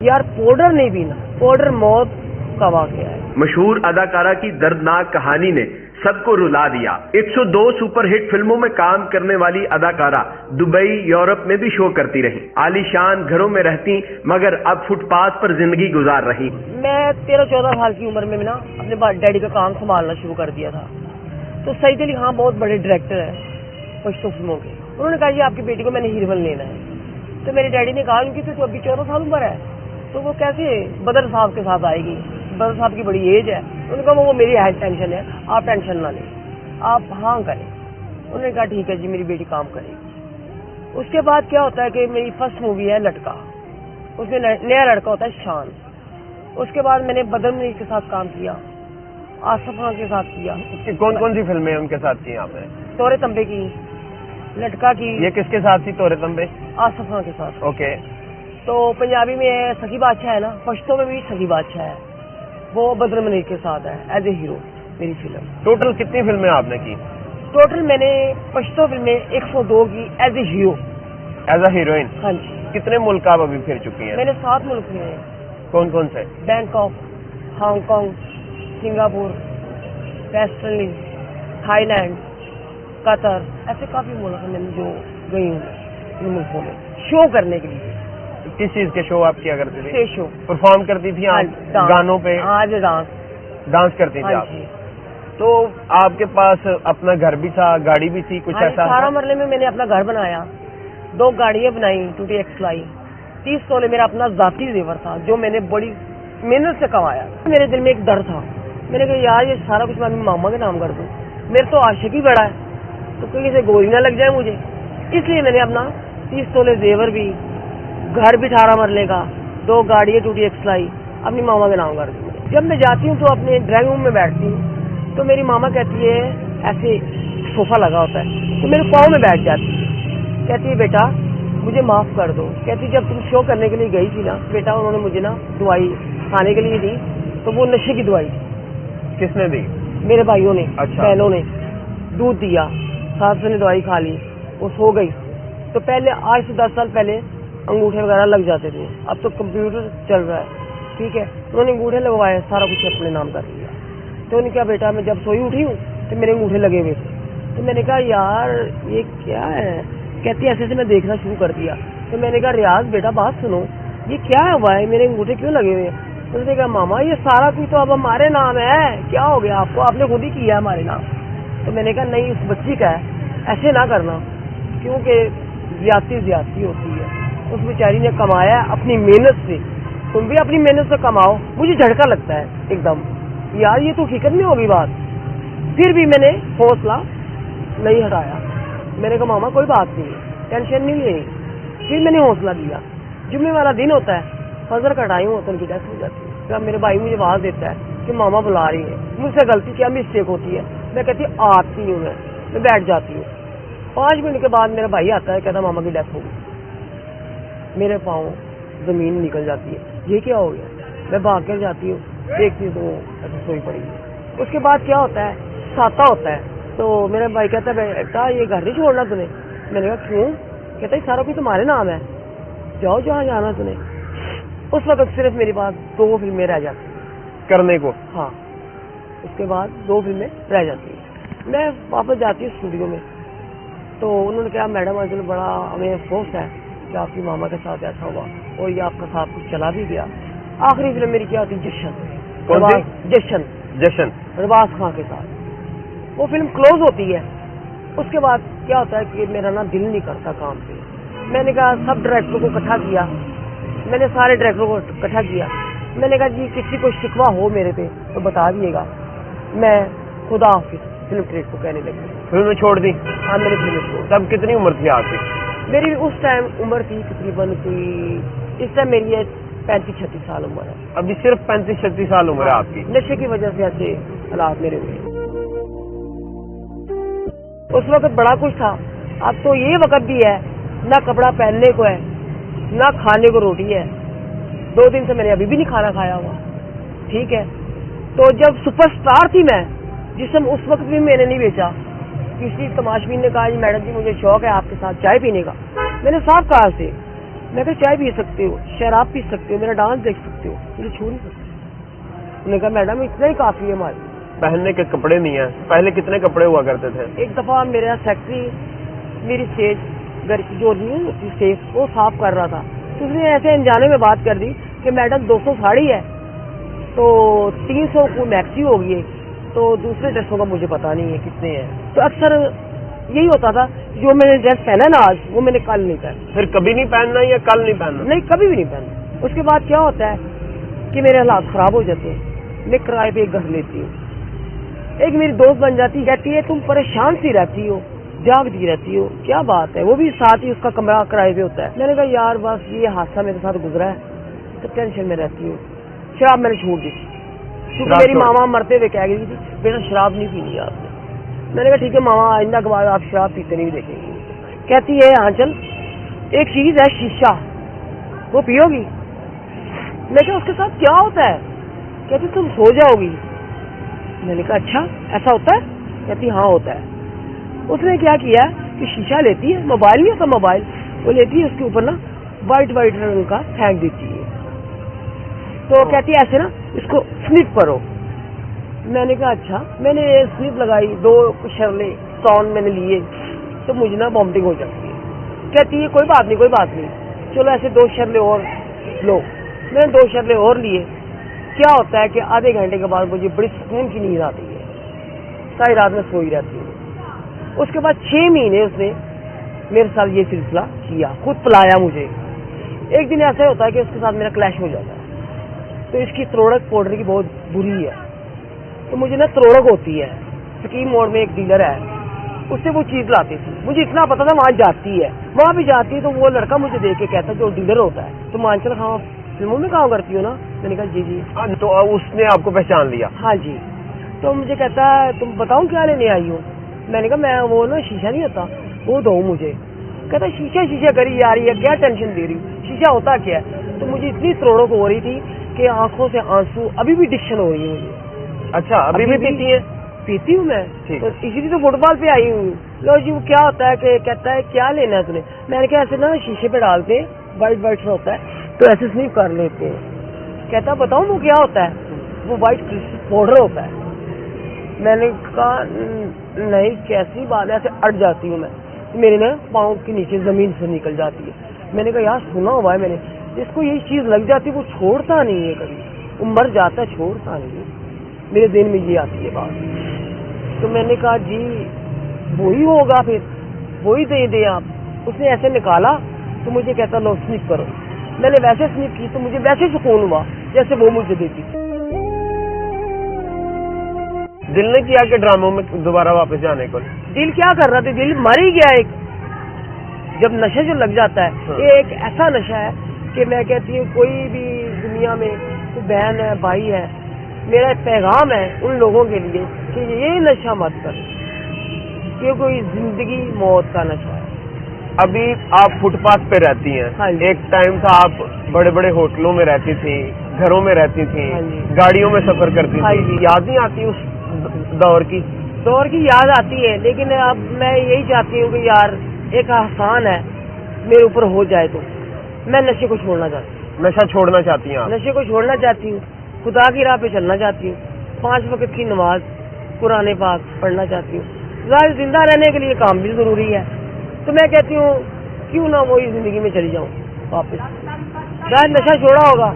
یار پاؤڈر نہیں پینا، پاؤڈر موت کا واقعہ ہے۔ مشہور اداکارہ کی دردناک کہانی نے سب کو رلا دیا۔ 102 سپر ہٹ فلموں میں کام کرنے والی اداکارہ دبئی، یورپ میں بھی شو کرتی رہی، عالی شان گھروں میں رہتی مگر اب فٹ پاتھ پر زندگی گزار رہی۔ میں 13-14 سال کی عمر میں نا اپنے ڈیڈی کا کام سنبھالنا شروع کر دیا تھا۔ تو سعید علی خان بہت بڑے ڈائریکٹر ہیں پشتو فلموں کے، انہوں نے کہا جی آپ کی بیٹی کو میں نے ہیروین لینا ہے۔ تو میرے ڈیڈی نے کہا ان کی تو ابھی 14 سال عمر ہے تو وہ کیسے بدر صاحب کے ساتھ آئے گی، بدر صاحب کی بڑی ایج ہے۔ انہوں نے کہا وہ میری ہیڈ ٹینشن ہے، آپ ٹینشن نہ لیں، آپ ہاں کریں۔ انہوں نے کہا ٹھیک ہے جی میری بیٹی کام کرے گی۔ اس کے بعد کیا ہوتا ہے کہ میری فرسٹ مووی ہے لٹکا، اس میں نیا لڑکا ہوتا ہے شان۔ اس کے بعد میں نے بدر منیر کے ساتھ کام کیا، آصف خان کے ساتھ کیا۔ کون کون سی فلمیں ان کے ساتھ کی آپ نے؟ تورے تمبے کی، لٹکا کی۔ یہ کس کے ساتھ تھی تورے تمبے؟ آصف خان کے ساتھ۔ اوکے۔ تو پنجابی میں سخی بادشاہ ہے نا، پشتو میں بھی سخی بادشاہ ہے، وہ بدر منیر کے ساتھ ہے ایز اے ہیرو میری فلم۔ ٹوٹل کتنی فلمیں آپ نے کی؟ ٹوٹل میں نے پشتو فلمیں 102 کی as a hero, as a heroine. ہاں جی۔ کتنے ملک آپ ابھی پھر چکی ہیں؟ میں نے 7 ملک میں، کون کون سے؟ Bangkok, Hong Kong, Singapore, West Indies, Thailand, Qatar, ایسے کافی ملک ہیں میں نے جو گئی ہوں ان ملکوں میں شو کرنے کے لیے۔ کس چیز کے شو آپ کیا کرتی تھی؟ اسٹیج شو پرفارم کرتی تھی آپ گانوں پہ؟ ہاں جی، ڈانس کرتی تھی ہاں آپ؟ جی۔ تو آپ کے پاس اپنا گھر بھی تھا، گاڑی بھی تھی، کچھ ایسا؟ 18 مرلے میں نے اپنا گھر بنایا، 2 گاڑیاں بنائی، 2TX لائی، 30 تولے میرا اپنا ذاتی زیور تھا جو میں نے بڑی محنت سے کمایا۔ میرے دل میں ایک ڈر تھا، میں نے کہا یار یہ سارا کچھ میں اپنی ماما کے نام کر دوں، میرے تو عاشق ہی بڑا ہے تو کہیں سے گولی نہ لگ جائے مجھے، اس لیے میں نے اپنا 30 تولے زیور بھی، گھر بھی 18 مرلے کا، 2 گاڑیاں 2TX لائی، اپنی ماما کے نام کر دی۔ جب میں جاتی ہوں تو اپنے ڈرائنگ روم میں بیٹھتی ہوں تو میری ماما کہتی ہے، ایسے صوفہ لگا ہوتا ہے تو میرے پاؤں میں بیٹھ جاتی ہے، کہتی ہے بیٹا مجھے معاف کر دو، کہتی جب تم شو کرنے کے لیے گئی تھی نا بیٹا انہوں نے مجھے نا دوائی کھانے کے لیے دی تو وہ نشے کی دوائی تھی۔ کس نے دی؟ میرے بھائیوں نے، اچھا۔ بہنوں نے دودھ دیا، ساس نے دوائی کھا لی، وہ سو گئی۔ تو پہلے آج سے 10 سال پہلے انگوٹھے وغیرہ لگ جاتے تھے، اب تو کمپیوٹر چل رہا ہے، ٹھیک ہے، انہوں نے انگوٹھے لگوائے، سارا کچھ اپنے نام کر لیا۔ تو انہوں نے کہا بیٹا میں جب سوئی اٹھی ہوں تو میرے انگوٹھے لگے ہوئے تھے، تو میں نے کہا یار یہ کیا ہے، کہتی ایسے سے میں دیکھنا شروع کر دیا۔ تو میں نے کہا ریاض بیٹا بات سنو یہ کیا ہوا ہے، میرے انگوٹھے کیوں لگے ہوئے ہیں؟ انہوں نے کہا ماما یہ سارا کچھ تو اب ہمارے نام ہے، کیا ہو گیا آپ کو، آپ نے خود ہی کیا ہے ہمارے نام۔ تو میں نے کہا نہیں اس بچی کا ہے، ایسے نہ کرنا کیونکہ زیادتی ہوتی ہے، اس بیچاری نے کمایا ہے اپنی محنت سے، تم بھی اپنی محنت سے کماؤ۔ مجھے جھٹکا لگتا ہے ایک دم یار یہ تو حقیقت میں ہوگی بات، پھر بھی میں نے حوصلہ نہیں ہٹایا، میں نے کہا ماما کوئی بات نہیں ٹینشن نہیں لینی۔ پھر میں نے حوصلہ دیا، جمعے والا دن ہوتا ہے، فجر کا ٹائم ہوتا ہے، ان کی ڈیتھ ہو جاتی ہے، پھر میرے بھائی مجھے آواز دیتا ہے کہ ماما بلا رہی ہے، مجھ سے غلطی کیا مسٹیک ہوتی ہے، میں کہتی آتی ہوں میں بیٹھ جاتی ہوں۔ 5 منٹ کے بعد میرا بھائی آتا ہے، کہتا ماما کی ڈیتھ ہو گئی، میرے پاؤں زمین نکل جاتی ہے، یہ کیا ہو گیا؟ میں بھاگ کر جاتی ہوں، دیکھتی ہوں تو ایسے سوئی پڑی ہے۔ اس کے بعد کیا ہوتا ہے ساتا ہوتا ہے، تو میرا بھائی کہتا ہے بیٹا یہ گھر نہیں چھوڑنا تمہیں، میں نے کہا کیوں؟ کہتا ہے سارا کچھ تمہارے نام ہے، جاؤ جہاں جانا تمہیں۔ اس وقت صرف میرے پاس 2 فلمیں رہ جاتی ہیں کرنے کو؟ ہاں، اس کے بعد 2 فلمیں رہ جاتی ہیں، میں واپس جاتی ہوں اسٹوڈیو میں، تو انہوں نے کہا میڈم آج بڑا ہمیں افسوس ہے کہ آپ کی ماما کے ساتھ ایسا ہوا اور یہ آپ کا ساتھ کچھ چلا بھی گیا۔ آخری فلم میری کیا ہوتی جشن، کون سی؟ جشن رباز خان کے ساتھ، وہ فلم کلوز ہوتی ہے۔ اس کے بعد کیا ہوتا ہے کہ میرا نا دل نہیں کرتا کام پہ، میں نے کہا سب ڈائریکٹروں کو اکٹھا کیا، میں نے سارے ڈائریکٹروں کو اکٹھا کیا، میں نے کہا جی کسی کو شکوہ ہو میرے پہ تو بتا دیے گا، میں خدا حافظ فلم کریٹ کو کہنے لگی۔ فلمیں چھوڑ دی؟ ہاں میں نے فلمیں چھوڑ۔ تب کتنی عمر تھی آپ کی؟ میری اس ٹائم عمر تھی تقریباً کوئی، اس ٹائم میری 35-36 سال عمر ہے۔ ابھی صرف 35-36 سال عمر ہے آپ کی؟ نشے کی وجہ سے ایسے حالات میرے ہوئے۔ اس وقت بڑا کچھ تھا، اب تو یہ وقت بھی ہے نہ کپڑا پہننے کو ہے نہ کھانے کو روٹی ہے، 2 دن سے میں نے ابھی بھی نہیں کھانا کھایا ہوا، ٹھیک ہے۔ تو جب سپر سٹار تھی میں، جسم اس وقت بھی میں نے نہیں بیچا، کسی تماشبین نے کہا جی میڈم جی مجھے شوق ہے آپ کے ساتھ چائے پینے کا، میں نے صاف کہا سے میں کہا چائے پی سکتے ہو, شراب پی سکتے ہو, میرا ڈانس دیکھ سکتے ہو, مجھے چھو نہیں سکتے. انہوں نے کہا میڈم اتنا ہی کافی ہے ہمارے پہننے کے کپڑے نہیں ہیں. پہلے کتنے کپڑے ہوا کرتے تھے؟ ایک دفعہ میرا سیکٹری میری اسٹیج گھر کی جو نہیں ہوتی اسٹیج وہ صاف کر رہا تھا, تو اس نے ایسے انجانے میں بات کر دی کہ میڈم 200 ساڑی ہے تو 300 کو میکسی ہوگی ہے, تو دوسرے ڈریسوں کا مجھے پتا نہیں ہے کتنے ہیں. تو اکثر یہی ہوتا تھا جو میں نے ڈریس پہنا نا آج وہ میں نے کل نہیں پہنا. پھر کبھی نہیں پہننا یا کل نہیں پہننا؟ نہیں, کبھی بھی نہیں پہننا. اس کے بعد کیا ہوتا ہے کہ میرے حالات خراب ہو جاتے ہیں. میں کرائے پہ ایک گھر لیتی ہوں. ایک میری دوست بن جاتی, کہتی ہے تم پریشان سی رہتی ہو, جاگتی رہتی ہو, کیا بات ہے؟ وہ بھی ساتھ ہی اس کا کمرہ کرائے پہ ہوتا ہے. میں نے کہا یار بس یہ حادثہ میرے ساتھ گزرا ہے تو ٹینشن میں رہتی ہوں. شراب میں نے چھوڑ دی تھی کیونکہ میری ماما مرتے ہوئے کہہ گئی تھی بیٹا شراب نہیں پینی آپ نے. میں نے کہا ٹھیک ہے ماما آئندہ کے بعد آپ شراب پیتے نہیں دیکھیں گی. کہتی ہے ہاں چل ایک چیز ہے شیشہ, وہ پیو گی. میں کہا اس کے ساتھ کیا ہوتا ہے؟ کہتی تم سو جاؤ گی. میں نے کہا اچھا ایسا ہوتا ہے؟ کہتی ہاں ہوتا ہے. اس نے کیا کیا کہ شیشہ لیتی ہے, موبائل نہیں ہوتا موبائل, وہ لیتی ہے اس کے اوپر نا وائٹ رنگ کا پھینک دیتی ہے. تو کہتی ہے ایسے نا اس کو سنپ کرو. میں نے کہا اچھا. میں نے سنپ لگائی, 2 شرلے سون میں نے لیے تو مجھے نا وامٹنگ ہو جاتی ہے. کہتی ہے کوئی بات نہیں کوئی بات نہیں, چلو ایسے 2 شرلے اور لو. میں نے 2 شرلے اور لیے. کیا ہوتا ہے کہ آدھے گھنٹے کے بعد مجھے بڑی سکون کی نیند آتی ہے, ساری رات میں سوئی رہتی ہوں. اس کے بعد 6 مہینے اس نے میرے ساتھ یہ سلسلہ کیا, خود پلایا مجھے. ایک دن ایسا ہوتا ہے کہ اس کے ساتھ میرا کلیش ہو جاتا ہے, تو اس کی تروڑک پاؤڈر کی بہت بری ہے, تو مجھے نا تروڑک ہوتی ہے. سکیم موڑ میں ایک ڈیلر ہے, اس سے وہ چیز لاتی تھی. مجھے اتنا پتا تھا وہاں جاتی ہے, وہاں بھی جاتی ہے تو وہ لڑکا مجھے دیکھ کے کہتا جو ڈیلر ہوتا ہے تو مانچل خاں فلموں میں کام کرتی ہو نا؟ میں نے کہا جی جی. تو اس نے آپ کو پہچان لیا؟ ہاں جی. تو مجھے کہتا ہے تم بتاؤں کیا لینے آئی ہو؟ میں نے کہا میں وہ نا شیشہ نہیں ہوتا وہ دو مجھے. کہتا شیشہ کری جا رہی ہے, کیا ٹینشن دے رہی, شیشہ ہوتا کیا ہے؟ تو مجھے اتنی تروڑک ہو رہی تھی کہ آنکھوں سے آنسو, ابھی بھی ڈکشن ہو رہی ہے مجھے. اچھا ابھی بھی پیتی ہیں؟ پیتی ہوں میں, تو اسی لیے تو فٹ بال پہ آئی ہوں. لو جی وہ کیا ہوتا ہے کہ کہتا ہے کیا لینا ہے تمہیں؟ میں نے کہا ایسے نا شیشے پہ ڈالتے وائٹ ہوتا ہے تو ایسے سنیپ کر لیتے ہیں. کہتا بتاؤں وہ کیا ہوتا ہے؟ وہ وائٹ پاؤڈر ہوتا ہے. میں نے کہا نہیں کیسی بات ہے, ایسے اٹ جاتی ہوں میں, میرے نا پاؤں کے نیچے زمین سے نکل جاتی ہے. میں نے کہا یار سنا ہوا ہے میں نے, جس کو یہ چیز لگ جاتی ہے وہ چھوڑتا نہیں ہے کبھی, وہ مر جاتا ہے چھوڑتا نہیں ہے. میرے دن میں یہ آتی ہے بات. تو میں نے کہا جی وہی ہوگا, پھر وہی دے دیں آپ. اس نے ایسے نکالا تو مجھے کہتا لو سنپ کرو. میں نے ویسے سنپ کی تو مجھے ویسے سکون ہوا جیسے وہ مجھے دیتی. دل نے کیا کہ ڈراموں میں دوبارہ واپس جانے کو؟ دل کیا کر رہا تھا, دل مر ہی گیا. ایک جب نشہ جو لگ جاتا ہے, یہ ایک ایسا نشہ ہے کہ میں کہتی ہوں کوئی بھی دنیا میں کوئی بہن ہے بھائی ہے, میرا پیغام ہے ان لوگوں کے لیے کہ یہ نشہ مت کر, یہ کوئی زندگی موت کا نشہ ہے. ابھی آپ فٹ پاتھ پہ رہتی ہیں. ہاں جی. ایک ٹائم تھا آپ بڑے بڑے ہوٹلوں میں رہتی تھی, گھروں میں رہتی تھی, ہاں جی. گاڑیوں میں سفر کرتی ہاں تھی. جی. یاد نہیں آتی اس دور کی یاد آتی ہے, لیکن اب میں یہی چاہتی ہوں کہ یار ایک آسان ہے میرے اوپر ہو جائے تو میں نشے کو چھوڑنا چاہتی ہوں. نشہ چھوڑنا چاہتی ہیں آپ؟ نشے کو چھوڑنا چاہتی ہوں, خدا کی راہ پہ چلنا چاہتی ہوں, 5 وقت کی نماز قرآن پاک پڑھنا چاہتی ہوں. ظاہر زندہ رہنے کے لیے کام بھی ضروری ہے, تو میں کہتی ہوں کیوں نہ وہی زندگی میں چلی جاؤں واپس. ظاہر نشہ چھوڑا ہوگا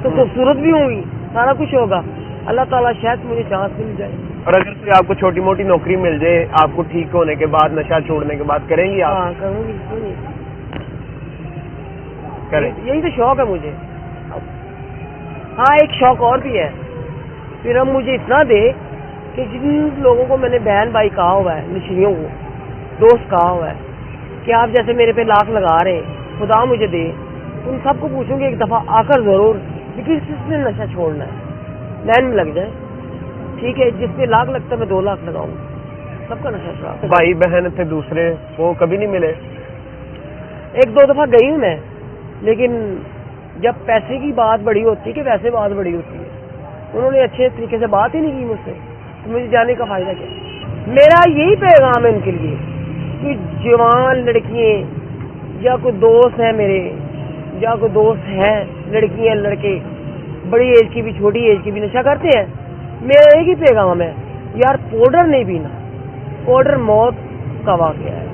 تو خوبصورت بھی ہوں گی, سارا کچھ ہوگا. اللہ تعالیٰ شاید مجھے چانس مل جائے. اور اگر کوئی آپ کو چھوٹی موٹی نوکری مل جائے آپ کو ٹھیک ہونے کے بعد, نشہ چھوڑنے کے بعد, کریں گی آپ؟ ہاں کروں گی, کیوں نہیں کریں. یہی تو شوق ہے مجھے. ہاں ایک شوق اور بھی ہے, پھر ہم مجھے اتنا دے کہ جن لوگوں کو میں نے بہن بھائی کہا ہوا ہے, نشریوں کو دوست کہا ہوا ہے کہ آپ جیسے میرے پہ لاکھ لگا رہے ہیں, خدا مجھے دے, ان سب کو پوچھوں گی ایک دفعہ آ کر ضرور کہ کس نے نشہ چھوڑنا ہے, لائن میں لگ جائے. ٹھیک ہے, جس پہ لاکھ لگتا ہے میں 2 لاکھ لگاؤں, سب کا نشہ چھوڑا. بھائی بہن تھے دوسرے, وہ کبھی نہیں ملے؟ 1-2 دفعہ گئی ہوں میں, لیکن جب پیسے کی بات بڑی ہوتی ہے کہ ویسے بات بڑی ہوتی ہے, انہوں نے اچھے طریقے سے بات ہی نہیں کی مجھ سے, تو مجھے جانے کا فائدہ کیا. میرا یہی پیغام ہے ان کے لیے کہ جوان لڑکیاں یا کوئی دوست ہیں میرے جہاں کوئی دوست ہیں لڑکیاں لڑکے بڑی ایج کی بھی چھوٹی ایج کی بھی نشہ کرتے ہیں, میرا ایک ہی پیغام ہے یار, پاؤڈر نہیں پینا, پاؤڈر موت کا واقعہ ہے.